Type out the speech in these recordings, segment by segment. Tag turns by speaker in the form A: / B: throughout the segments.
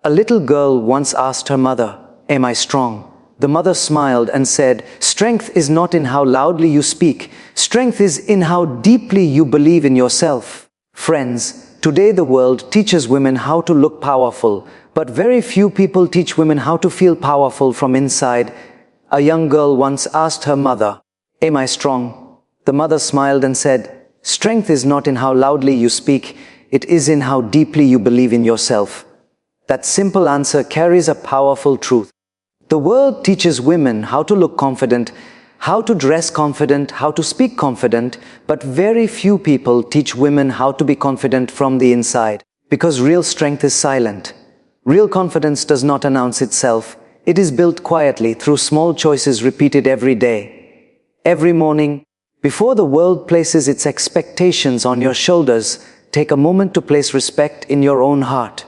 A: A little girl once asked her mother, "Am I strong?" The mother smiled and said, "Strength is not in how loudly you speak. Strength is in how deeply you believe in yourself." Friends, today the world teaches women how to look powerful, but very few people teach women how to feel powerful from inside. A young girl once asked her mother, "Am I strong?" The mother smiled and said, "Strength is not in how loudly you speak. It is in how deeply you believe in yourself." That simple answer carries a powerful truth. The world teaches women how to look confident, how to dress confident, how to speak confident, but very few people teach women how to be confident from the inside, because real strength is silent. Real confidence does not announce itself. It is built quietly through small choices repeated every day. Every morning, before the world places its expectations on your shoulders, take a moment to place respect in your own heart.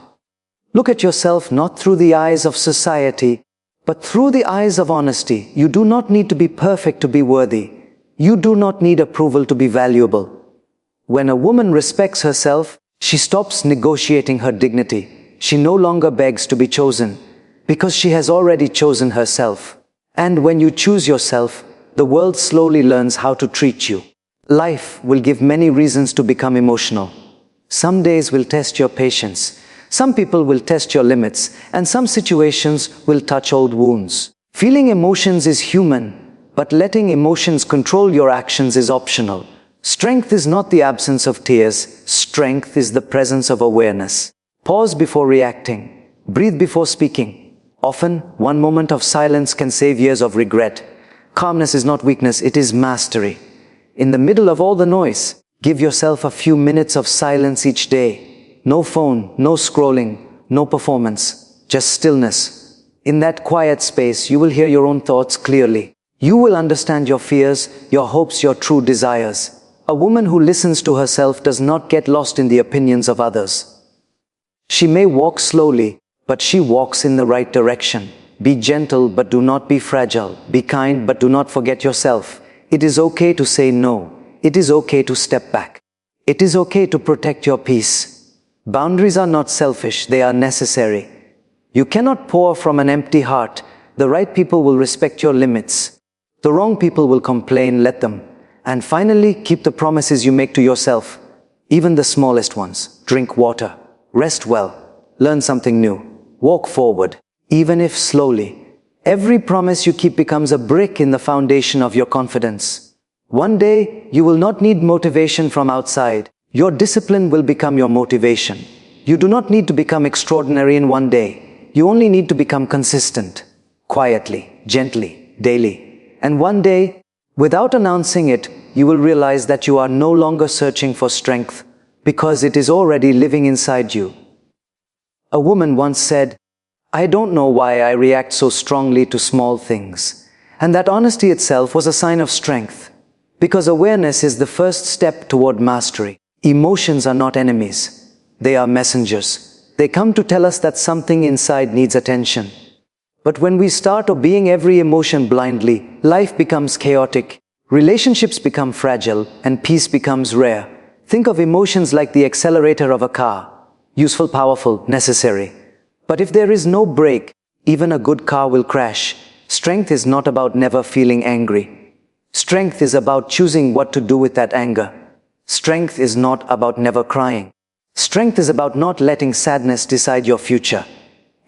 A: Look at yourself not through the eyes of society, but through the eyes of honesty. You do not need to be perfect to be worthy. You do not need approval to be valuable. When a woman respects herself, she stops negotiating her dignity. She no longer begs to be chosen, because she has already chosen herself. And when you choose yourself, the world slowly learns how to treat you. Life will give many reasons to become emotional. Some days will test your patience. Some people will test your limits, and some situations will touch old wounds. Feeling emotions is human, but letting emotions control your actions is optional. Strength is not the absence of tears. Strength is the presence of awareness. Pause before reacting. Breathe before speaking. Often, one moment of silence can save years of regret. Calmness is not weakness, it is mastery. In the middle of all the noise, give yourself a few minutes of silence each day. No phone, no scrolling, no performance, just stillness. In that quiet space, you will hear your own thoughts clearly. You will understand your fears, your hopes, your true desires. A woman who listens to herself does not get lost in the opinions of others. She may walk slowly, but she walks in the right direction. Be gentle, but do not be fragile. Be kind, but do not forget yourself. It is okay to say no. It is okay to step back. It is okay to protect your peace. Boundaries are not selfish, they are necessary. You cannot pour from an empty heart. The right people will respect your limits. The wrong people will complain, let them. And finally, keep the promises you make to yourself, even the smallest ones. Drink water, rest well, learn something new, walk forward, even if slowly. Every promise you keep becomes a brick in the foundation of your confidence. One day, you will not need motivation from outside. Your discipline will become your motivation. You do not need to become extraordinary in one day. You only need to become consistent, quietly, gently, daily. And one day, without announcing it, you will realize that you are no longer searching for strength, because it is already living inside you. A woman once said, "I don't know why I react so strongly to small things." And that honesty itself was a sign of strength, because awareness is the first step toward mastery. Emotions are not enemies. They are messengers. They come to tell us that something inside needs attention. But when we start obeying every emotion blindly, life becomes chaotic, relationships become fragile, and peace becomes rare. Think of emotions like the accelerator of a car. Useful, powerful, necessary. But if there is no brake, even a good car will crash. Strength is not about never feeling angry. Strength is about choosing what to do with that anger. Strength is not about never crying. Strength is about not letting sadness decide your future.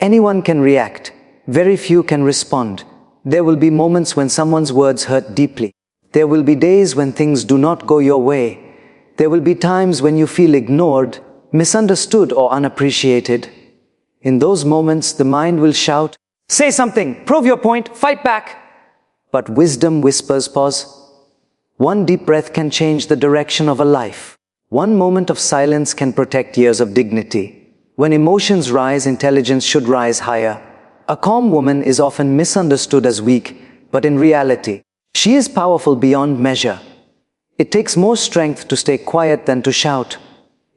A: Anyone can react. Very few can respond. There will be moments when someone's words hurt deeply. There will be days when things do not go your way. There will be times when you feel ignored, misunderstood, or unappreciated. In those moments, the mind will shout, "Say something, prove your point, fight back." But wisdom whispers, "Pause." One deep breath can change the direction of a life. One moment of silence can protect years of dignity. When emotions rise, intelligence should rise higher. A calm woman is often misunderstood as weak, but in reality, she is powerful beyond measure. It takes more strength to stay quiet than to shout.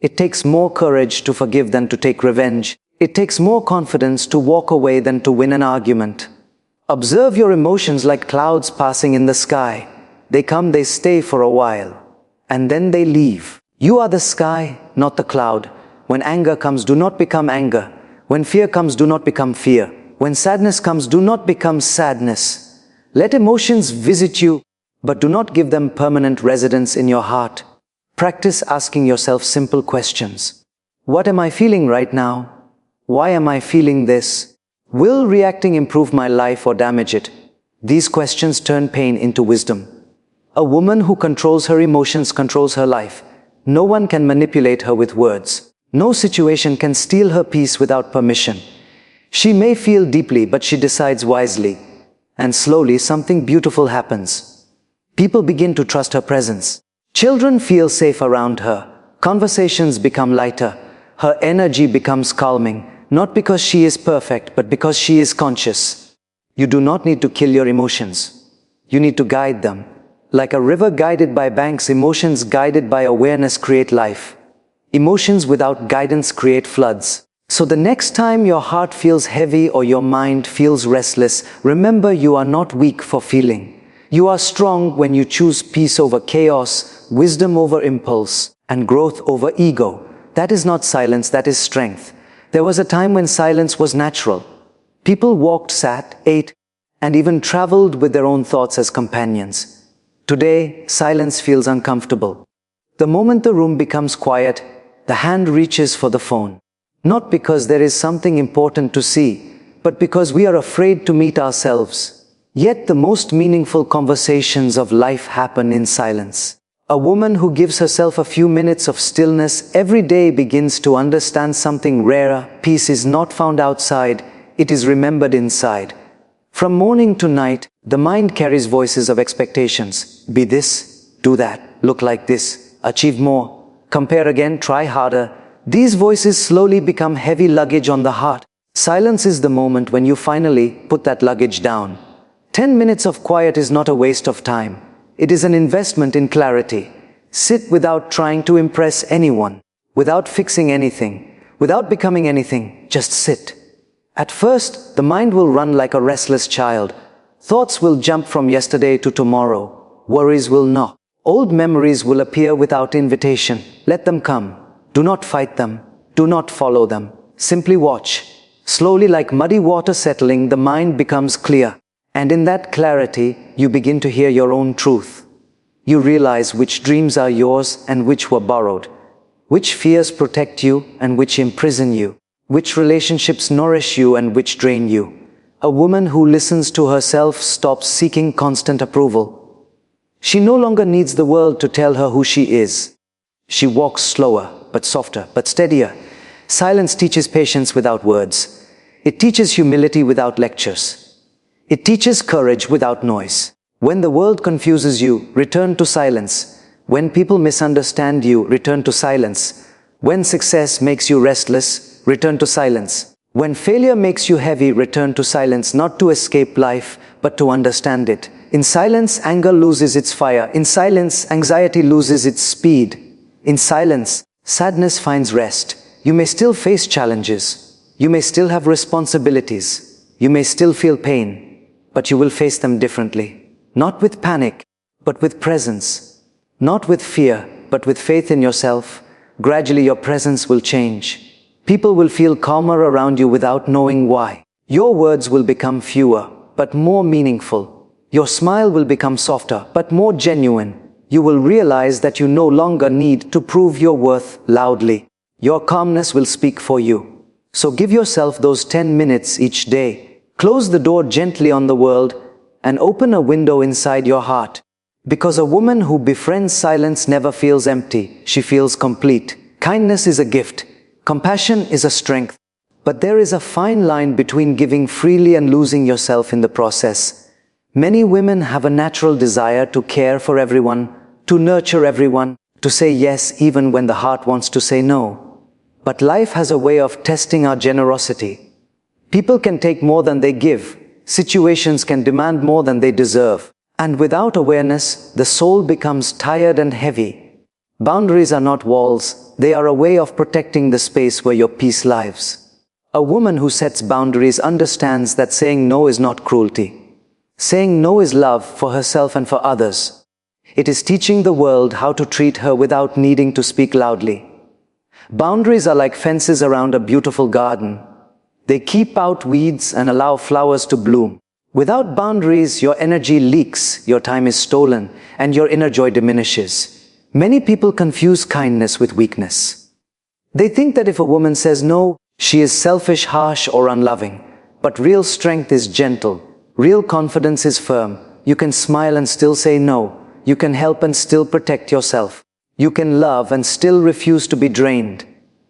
A: It takes more courage to forgive than to take revenge. It takes more confidence to walk away than to win an argument. Observe your emotions like clouds passing in the sky. They come, they stay for a while, and then they leave. You are the sky, not the cloud. When anger comes, do not become anger. When fear comes, do not become fear. When sadness comes, do not become sadness. Let emotions visit you, but do not give them permanent residence in your heart. Practice asking yourself simple questions. What am I feeling right now? Why am I feeling this? Will reacting improve my life or damage it? These questions turn pain into wisdom. A woman who controls her emotions controls her life. No one can manipulate her with words. No situation can steal her peace without permission. She may feel deeply, but she decides wisely. And slowly something beautiful happens. People begin to trust her presence. Children feel safe around her. Conversations become lighter. Her energy becomes calming, not because she is perfect, but because she is conscious. You do not need to kill your emotions. You need to guide them. Like a river guided by banks, emotions guided by awareness create life. Emotions without guidance create floods. So the next time your heart feels heavy or your mind feels restless, remember you are not weak for feeling. You are strong when you choose peace over chaos, wisdom over impulse, and growth over ego. That is not silence, that is strength. There was a time when silence was natural. People walked, sat, ate, and even traveled with their own thoughts as companions. Today, silence feels uncomfortable. The moment the room becomes quiet, the hand reaches for the phone. Not because there is something important to see, but because we are afraid to meet ourselves. Yet the most meaningful conversations of life happen in silence. A woman who gives herself a few minutes of stillness every day begins to understand something rarer. Peace is not found outside, it is remembered inside. From morning to night, the mind carries voices of expectations. Be this, do that, look like this, achieve more, compare again, try harder. These voices slowly become heavy luggage on the heart. Silence is the moment when you finally put that luggage down. 10 minutes of quiet is not a waste of time. It is an investment in clarity. Sit without trying to impress anyone, without fixing anything, without becoming anything. Just sit. At first, the mind will run like a restless child. Thoughts will jump from yesterday to tomorrow. Worries will knock. Old memories will appear without invitation. Let them come. Do not fight them. Do not follow them. Simply watch. Slowly, like muddy water settling, the mind becomes clear. And in that clarity, you begin to hear your own truth. You realize which dreams are yours and which were borrowed, which fears protect you and which imprison you, which relationships nourish you and which drain you. A woman who listens to herself stops seeking constant approval. She no longer needs the world to tell her who she is. She walks slower, but softer, but steadier. Silence teaches patience without words. It teaches humility without lectures. It teaches courage without noise. When the world confuses you, return to silence. When people misunderstand you, return to silence. When success makes you restless, return to silence. When failure makes you heavy, return to silence, not to escape life, but to understand it. In silence, anger loses its fire. In silence, anxiety loses its speed. In silence, sadness finds rest. You may still face challenges. You may still have responsibilities. You may still feel pain. But you will face them differently. Not with panic, but with presence. Not with fear, but with faith in yourself. Gradually your presence will change. People will feel calmer around you without knowing why. Your words will become fewer, but more meaningful. Your smile will become softer, but more genuine. You will realize that you no longer need to prove your worth loudly. Your calmness will speak for you. So give yourself those 10 minutes each day. Close the door gently on the world and open a window inside your heart. Because a woman who befriends silence never feels empty, she feels complete. Kindness is a gift. Compassion is a strength. But there is a fine line between giving freely and losing yourself in the process. Many women have a natural desire to care for everyone, to nurture everyone, to say yes even when the heart wants to say no. But life has a way of testing our generosity. People can take more than they give. Situations can demand more than they deserve. And without awareness, the soul becomes tired and heavy. Boundaries are not walls. They are a way of protecting the space where your peace lives. A woman who sets boundaries understands that saying no is not cruelty. Saying no is love for herself and for others. It is teaching the world how to treat her without needing to speak loudly. Boundaries are like fences around a beautiful garden. They keep out weeds and allow flowers to bloom. Without boundaries, your energy leaks, your time is stolen, and your inner joy diminishes. Many people confuse kindness with weakness. They think that if a woman says no, she is selfish, harsh, or unloving. But real strength is gentle. Real confidence is firm. You can smile and still say no. You can help and still protect yourself. You can love and still refuse to be drained.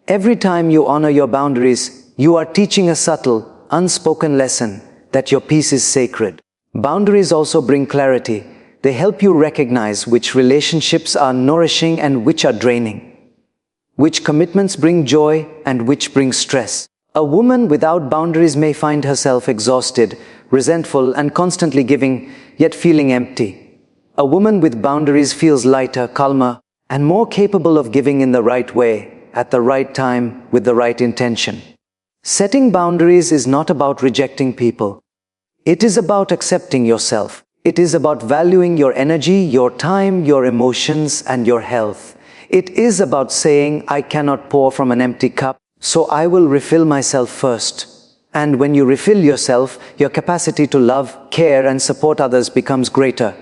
A: Every time you honor your boundaries, you are teaching a subtle, unspoken lesson that your peace is sacred. Boundaries also bring clarity. They help you recognize which relationships are nourishing and which are draining, which commitments bring joy and which bring stress. A woman without boundaries may find herself exhausted, resentful, and constantly giving, yet feeling empty. A woman with boundaries feels lighter, calmer, and more capable of giving in the right way, at the right time, with the right intention. Setting boundaries is not about rejecting people. It is about accepting yourself. It is about valuing your energy, your time, your emotions, and your health. It is about saying, I cannot pour from an empty cup, so I will refill myself first. And when you refill yourself, your capacity to love, care, and support others becomes greater.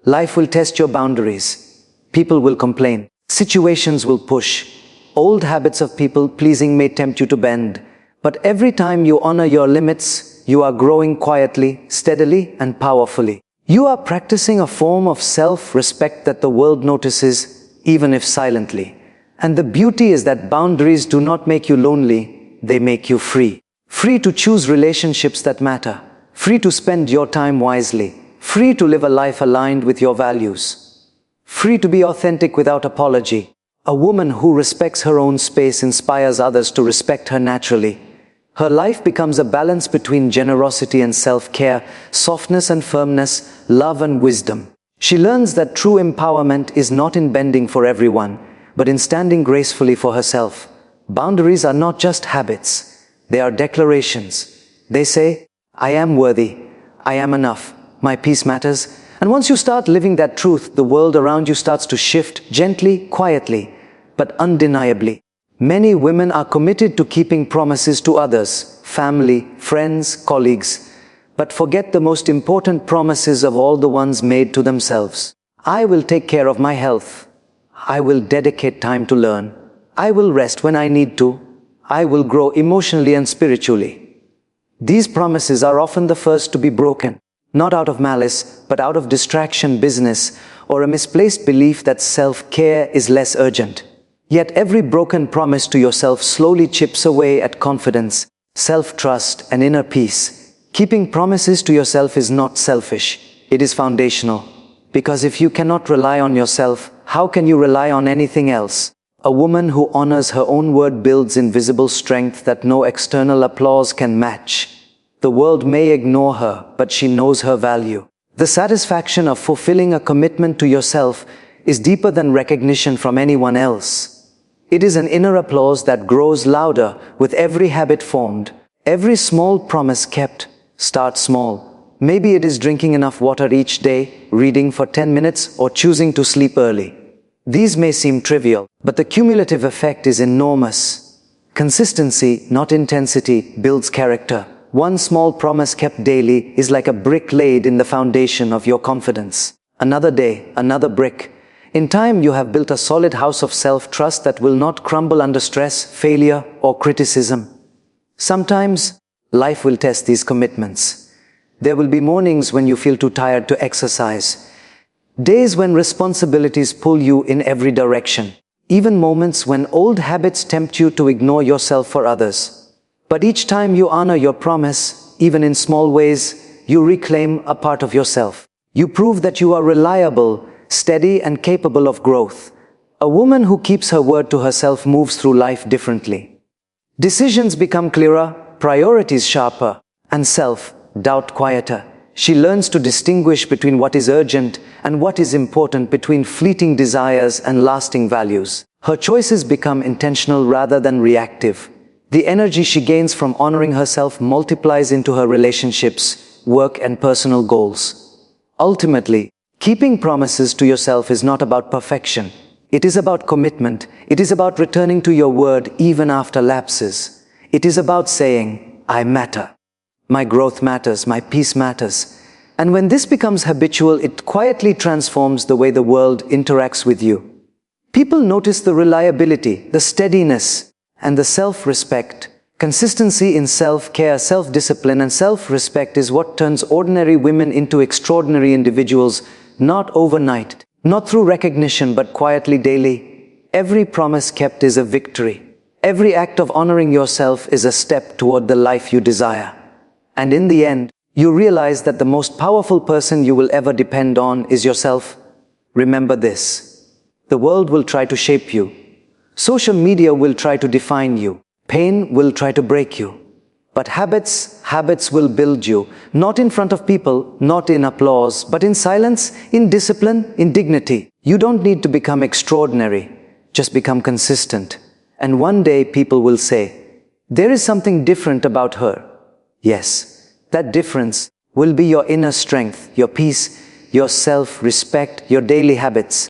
A: Life will test your boundaries. People will complain. Situations will push. Old habits of people-pleasing may tempt you to bend. But every time you honor your limits, you are growing quietly, steadily, and powerfully. You are practicing a form of self-respect that the world notices, even if silently. And the beauty is that boundaries do not make you lonely, they make you free. Free to choose relationships that matter. Free to spend your time wisely. Free to live a life aligned with your values. Free to be authentic without apology. A woman who respects her own space inspires others to respect her naturally. Her life becomes a balance between generosity and self-care, softness and firmness, love and wisdom. She learns that true empowerment is not in bending for everyone, but in standing gracefully for herself. Boundaries are not just habits. They are declarations. They say, I am worthy. I am enough. My peace matters. And once you start living that truth, the world around you starts to shift gently, quietly, but undeniably. Many women are committed to keeping promises to others, family, friends, colleagues, but forget the most important promises of all, the ones made to themselves. I will take care of my health. I will dedicate time to learn. I will rest when I need to. I will grow emotionally and spiritually. These promises are often the first to be broken. Not out of malice, but out of distraction, business, or a misplaced belief that self-care is less urgent. Yet every broken promise to yourself slowly chips away at confidence, self-trust, and inner peace. Keeping promises to yourself is not selfish, it is foundational. Because if you cannot rely on yourself, how can you rely on anything else? A woman who honors her own word builds invisible strength that no external applause can match. The world may ignore her, but she knows her value. The satisfaction of fulfilling a commitment to yourself is deeper than recognition from anyone else. It is an inner applause that grows louder with every habit formed, every small promise kept. Start small. Maybe it is drinking enough water each day, reading for 10 minutes, or choosing to sleep early. These may seem trivial, but the cumulative effect is enormous. Consistency, not intensity, builds character. One small promise kept daily is like a brick laid in the foundation of your confidence. Another day, another brick. In time, you have built a solid house of self-trust that will not crumble under stress, failure, or criticism. Sometimes, life will test these commitments. There will be mornings when you feel too tired to exercise. Days when responsibilities pull you in every direction. Even moments when old habits tempt you to ignore yourself for others. But each time you honor your promise, even in small ways, you reclaim a part of yourself. You prove that you are reliable, steady, and capable of growth. A woman who keeps her word to herself moves through life differently. Decisions become clearer, priorities sharper, and self-doubt quieter. She learns to distinguish between what is urgent and what is important, between fleeting desires and lasting values. Her choices become intentional rather than reactive. The energy she gains from honoring herself multiplies into her relationships, work, and personal goals. Ultimately, keeping promises to yourself is not about perfection. It is about commitment. It is about returning to your word even after lapses. It is about saying, I matter. My growth matters, my peace matters. And when this becomes habitual, it quietly transforms the way the world interacts with you. People notice the reliability, the steadiness, and the self-respect. Consistency in self-care, self-discipline, and self-respect is what turns ordinary women into extraordinary individuals, not overnight, not through recognition, but quietly daily. Every promise kept is a victory. Every act of honoring yourself is a step toward the life you desire. And in the end, you realize that the most powerful person you will ever depend on is yourself. Remember this: the world will try to shape you. Social media will try to define you. Pain will try to break you. But habits will build you, not in front of people, not in applause, but in silence, in discipline, in dignity. You don't need to become extraordinary. Just become consistent. And one day people will say, there is something different about her. Yes, that difference will be your inner strength, your peace, your self-respect, your daily habits.